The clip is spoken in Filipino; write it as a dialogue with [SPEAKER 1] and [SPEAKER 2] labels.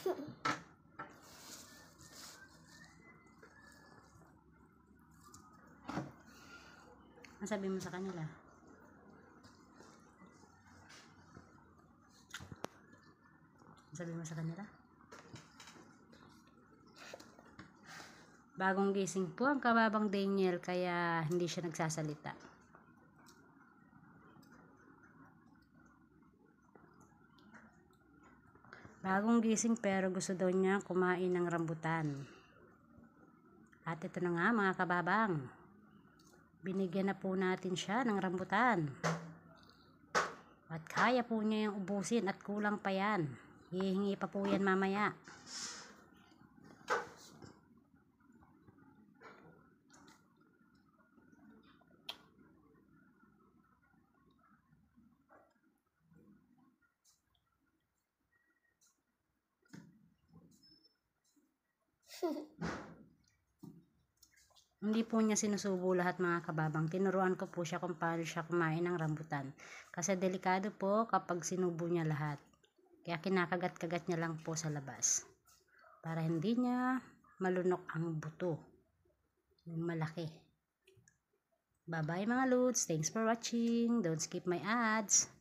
[SPEAKER 1] Ang sabi mo sa kanila? Ang sabi mo sa kanila? Bagong gising po ang kababang Daniel, kaya hindi siya nagsasalita. Bagong gising pero gusto daw niya kumain ng rambutan. At ito na nga mga kababang, binigyan na po natin siya ng rambutan. At kaya po niya yung ubusin at kulang pa yan. Hihingi pa po yan mamaya. Hindi po niya sinusubo lahat mga kababang. Tinuruan ko po siya kung paano siya kumain ng rambutan. Kasi delikado po kapag sinubo niya lahat. Kaya kinakagat-kagat niya lang po sa labas. Para hindi niya malunok ang buto. Yung malaki. Bye bye mga Lods. Thanks for watching. Don't skip my ads.